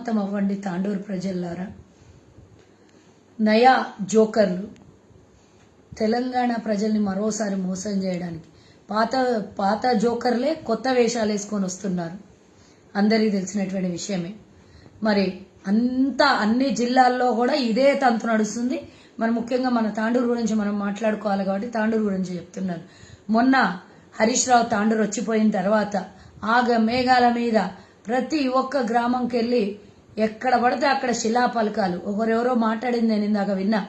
అప్రమత్తం అవ్వండి తాండూరు ప్రజల్లారా. నయా జోకర్లు తెలంగాణ ప్రజల్ని మరోసారి మోసం చేయడానికి పాత జోకర్లే కొత్త వేషాలు వేసుకొని వస్తున్నారు. అందరికీ తెలిసినటువంటి విషయమే. మరి అన్ని జిల్లాల్లో కూడా ఇదే తంతు నడుస్తుంది. మరి ముఖ్యంగా మన తాండూరు గురించి మనం మాట్లాడుకోవాలి కాబట్టి తాండూరు గురించి చెప్తున్నాను. మొన్న హరీష్ రావు తాండూరు వచ్చిపోయిన తర్వాత మేఘాల మీద ప్రతి ఒక్క గ్రామంకి వెళ్ళి ఎక్కడ పడితే అక్కడ శిలాపలకాలు, ఒకరెవరో మాట్లాడింది నేను ఇందాక విన్నా,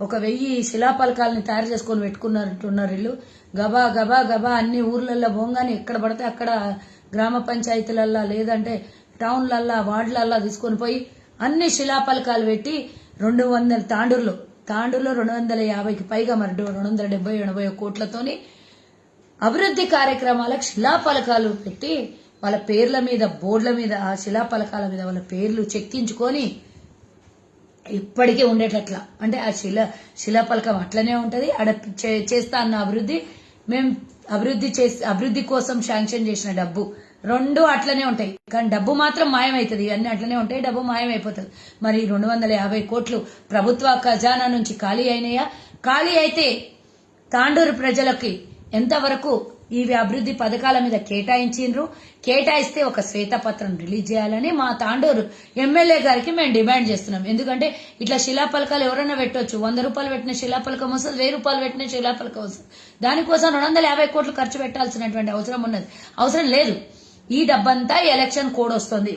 1000 శిలాపలకాలని తయారు చేసుకొని పెట్టుకున్నట్టున్నారు వీళ్ళు. గబా గబా గబా అన్ని ఊర్లల్లో పోగానే ఎక్కడ పడితే అక్కడ గ్రామ పంచాయతీలల్లా లేదంటే టౌన్లల్లా వార్డులల్లా తీసుకొని పోయి అన్ని శిలాపలకాలు పెట్టి 200 తాండూరులో 250కి పైగా మరి 270-80 కోట్లతోని అభివృద్ధి కార్యక్రమాలకు శిలాపలకాలు పెట్టి వాళ్ళ పేర్ల మీద బోర్డుల మీద ఆ శిలాపలకాల మీద వాళ్ళ పేర్లు చెక్కించుకొని ఇప్పటికే ఉండేటట్లా, అంటే ఆ శిలాపలకం అట్లనే ఉంటది. ఆడ చేస్తా అన్న అభివృద్ధి, మేము అభివృద్ధి కోసం శాంక్షన్ చేసిన డబ్బు 2 అట్లనే ఉంటాయి. కానీ డబ్బు మాత్రం మాయమవుతుంది. ఇవన్నీ అట్లనే ఉంటాయి, డబ్బు మాయమైపోతుంది. మరి 250 కోట్లు ప్రభుత్వ ఖజానా నుంచి ఖాళీ అయినాయా? ఖాళీ అయితే తాండూరు ప్రజలకి ఎంతవరకు ఇవి అభివృద్ధి పథకాల మీద కేటాయించిండ్రు? కేటాయిస్తే ఒక శ్వేతపత్రం రిలీజ్ చేయాలని మా తాండూరు ఎమ్మెల్యే గారికి మేము డిమాండ్ చేస్తున్నాం. ఎందుకంటే ఇట్లా శిలాపలకాలు ఎవరైనా పెట్టవచ్చు. 100 రూపాయలు పెట్టిన శిలాపలకం వస్తుంది, 1000 రూపాయలు పెట్టిన శిలాపలకం వస్తుంది. దానికోసం 250 కోట్లు ఖర్చు పెట్టాల్సినటువంటి అవసరం లేదు. ఈ డబ్బంతా ఎలక్షన్ కోడ్ వస్తుంది.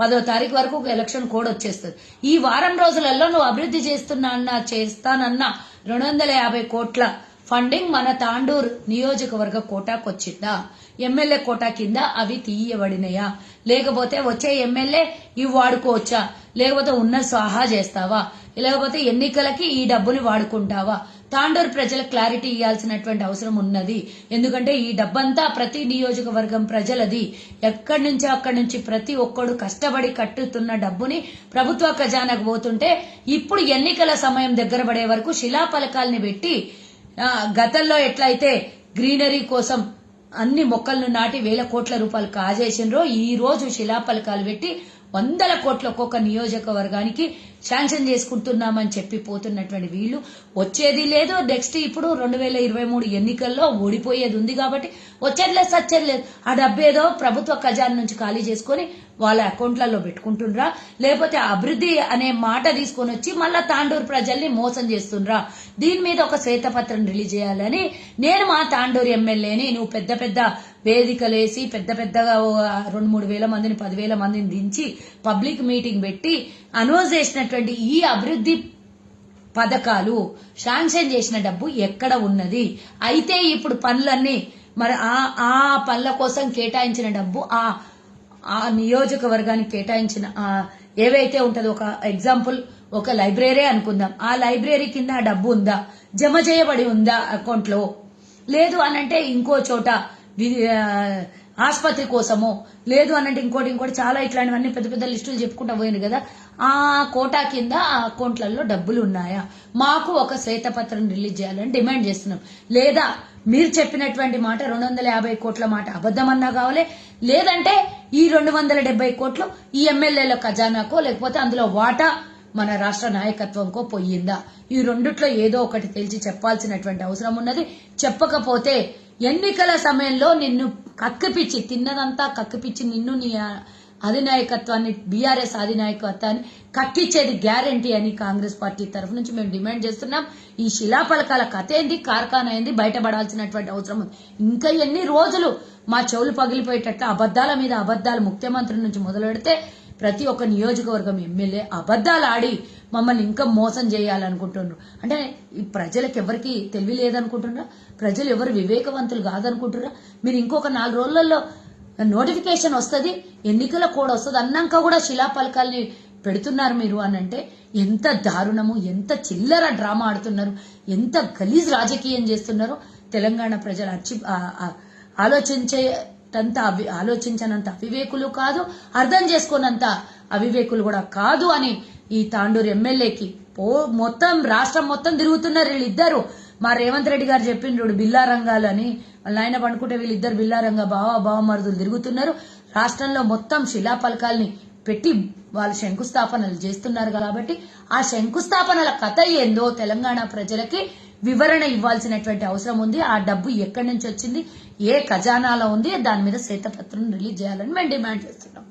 10వ తారీఖు వరకు ఒక ఎలక్షన్ కోడ్ వచ్చేస్తుంది. ఈ వారం రోజులలో నువ్వు అభివృద్ధి చేస్తానన్నా 250 కోట్ల ఫండింగ్ మన తాండూరు నియోజకవర్గ కోటాకు వచ్చిందా? ఎమ్మెల్యే కోటా కింద అవి తీయబడినాయా? లేకపోతే వచ్చే ఎమ్మెల్యే ఇవి వాడుకోవచ్చా? లేకపోతే ఉన్న స్వాహా చేస్తావా? లేకపోతే ఎన్నికలకి ఈ డబ్బుని వాడుకుంటావా? తాండూరు ప్రజలకు క్లారిటీ ఇవ్వాల్సినటువంటి అవసరం ఉన్నది. ఎందుకంటే ఈ డబ్బంతా ప్రతి నియోజకవర్గం ప్రజలది. అక్కడి నుంచి ప్రతి ఒక్కడు కష్టపడి కట్టుతున్న డబ్బుని ప్రభుత్వ ఖజానాకు పోతుంటే ఇప్పుడు ఎన్నికల సమయం దగ్గర పడే వరకు శిలాపలకాల్ని పెట్టి గతంలో ఎట్లయితే గ్రీనరీ కోసం అన్ని మొక్కలను నాటి 1000 కోట్ల రూపాయలు కాజేసినరో ఈ రోజు శిలాపలకాలు పెట్టి 100 కోట్ల ఒక్కొక్క నియోజకవర్గానికి శాంక్షన్ చేసుకుంటున్నామని చెప్పి పోతున్నటువంటి వీళ్ళు వచ్చేది లేదు. నెక్స్ట్ ఇప్పుడు 2023 ఎన్నికల్లో ఓడిపోయేది ఉంది కాబట్టి వచ్చేది లేదు, సచ్చేది లేదు. ఆ డబ్బేదో ప్రభుత్వ ఖజానా నుంచి ఖాళీ చేసుకుని వాళ్ళ అకౌంట్లలో పెట్టుకుంటుండ్రా? లేకపోతే అభివృద్ధి అనే మాట తీసుకొని వచ్చి మళ్ళా తాండూరు ప్రజల్ని మోసం చేస్తుండ్రా? దీని మీద ఒక శ్వేతపత్రం రిలీజ్ చేయాలని నేను మా తాండూరు ఎమ్మెల్యేని, నువ్వు పెద్ద వేదికలేసి పెద్దగా 2-3 వేల మందిని 10,000 మందిని దించి పబ్లిక్ మీటింగ్ పెట్టి అనౌన్స్ చేసినటువంటి ఈ అభివృద్ధి పథకాలు శాంక్షన్ చేసిన డబ్బు ఎక్కడ ఉన్నది? అయితే ఇప్పుడు పనులన్నీ మరి ఆ పనుల కోసం కేటాయించిన డబ్బు ఆ నియోజకవర్గానికి కేటాయించిన ఏవైతే ఉంటుందో, ఒక ఎగ్జాంపుల్ ఒక లైబ్రరీ అనుకుందాం. ఆ లైబ్రరీ కింద ఆ డబ్బు ఉందా? జమ చేయబడి ఉందా అకౌంట్ లో? లేదు అనంటే ఇంకో చోట ఆసుపత్రి కోసమో, లేదు అనంటే ఇంకోటి చాలా ఇట్లాంటివన్నీ పెద్ద లిస్టులు చెప్పుకుంటా పోయింది కదా. ఆ కోటా కింద ఆ అకౌంట్లలో డబ్బులు ఉన్నాయా? మాకు ఒక శ్వేతపత్రం రిలీజ్ చేయాలని డిమాండ్ చేస్తున్నాం. లేదా మీరు చెప్పినటువంటి మాట 250 కోట్ల మాట అబద్ధమన్నా కావాలి, లేదంటే ఈ 270 కోట్లు ఈ ఎమ్మెల్యేల ఖజానాకో లేకపోతే అందులో వాటా మన రాష్ట్ర నాయకత్వంకో పోయిందా? ఈ రెండిట్లో ఏదో ఒకటి తేల్చి చెప్పాల్సినటువంటి అవసరం ఉన్నది. చెప్పకపోతే ఎన్నికల సమయంలో నిన్ను కక్కిపిచ్చి తిన్నదంతా కక్కిపిచ్చి నిన్ను నీ అధినాయకత్వాన్ని బీఆర్ఎస్ అధినాయకత్వాన్ని కక్కిచ్చేది గ్యారంటీ అని కాంగ్రెస్ పార్టీ తరఫు నుంచి మేము డిమాండ్ చేస్తున్నాం. ఈ శిలాపలకాల కథ ఏంది, కార్ఖానా ఏంది బయటపడాల్సినటువంటి అవసరం ఉంది. ఇంకా ఎన్ని రోజులు మా చెవులు పగిలిపోయేటట్టు అబద్దాల మీద అబద్దాలు ముఖ్యమంత్రి నుంచి మొదలెడితే ప్రతి ఒక్క నియోజకవర్గం ఎమ్మెల్యే అబద్దాలు ఆడి మమ్మల్ని ఇంకా మోసం చేయాలనుకుంటున్నారు. అంటే ఈ ప్రజలకు ఎవరికి తెలివి లేదనుకుంటున్నారా? ప్రజలు ఎవరు వివేకవంతులు కాదనుకుంటున్నారా? మీరు ఇంకొక 4 రోజులలో నోటిఫికేషన్ వస్తుంది, ఎన్నికల కోడ్ వస్తుంది అన్నాక కూడా శిలాపలకాల్ని పెడుతున్నారు మీరు అనంటే ఎంత దారుణము, ఎంత చిల్లర డ్రామా ఆడుతున్నారు, ఎంత గలీజ్ రాజకీయం చేస్తున్నారు. తెలంగాణ ప్రజలు ఆలోచించనంత అవివేకులు కాదు, అర్థం చేసుకోనంత అవివేకులు కూడా కాదు అని ఈ తాండూరు ఎమ్మెల్యేకి మొత్తం రాష్ట్రం మొత్తం తిరుగుతున్నారు వీళ్ళిద్దరు. మా రేవంత్ రెడ్డి గారు చెప్పిండ్రు బిల్లారంగాలు అని, వాళ్ళ ఆయన పండుకుంటే వీళ్ళిద్దరు బిల్లారంగా బావ మరుదులు తిరుగుతున్నారు. రాష్ట్రంలో మొత్తం శిలాపలకాల్ని పెట్టి వాళ్ళు శంకుస్థాపనలు చేస్తున్నారు కాబట్టి ఆ శంకుస్థాపనల కథ ఏందో తెలంగాణ ప్రజలకి వివరణ ఇవ్వాల్సినటువంటి అవసరం ఉంది. ఆ డబ్బు ఎక్కడి నుంచి వచ్చింది, ఏ ఖజానాలో ఉంది, దాని మీద శ్వేతపత్రం రిలీజ్ చేయాలని మేము డిమాండ్ చేస్తున్నాం.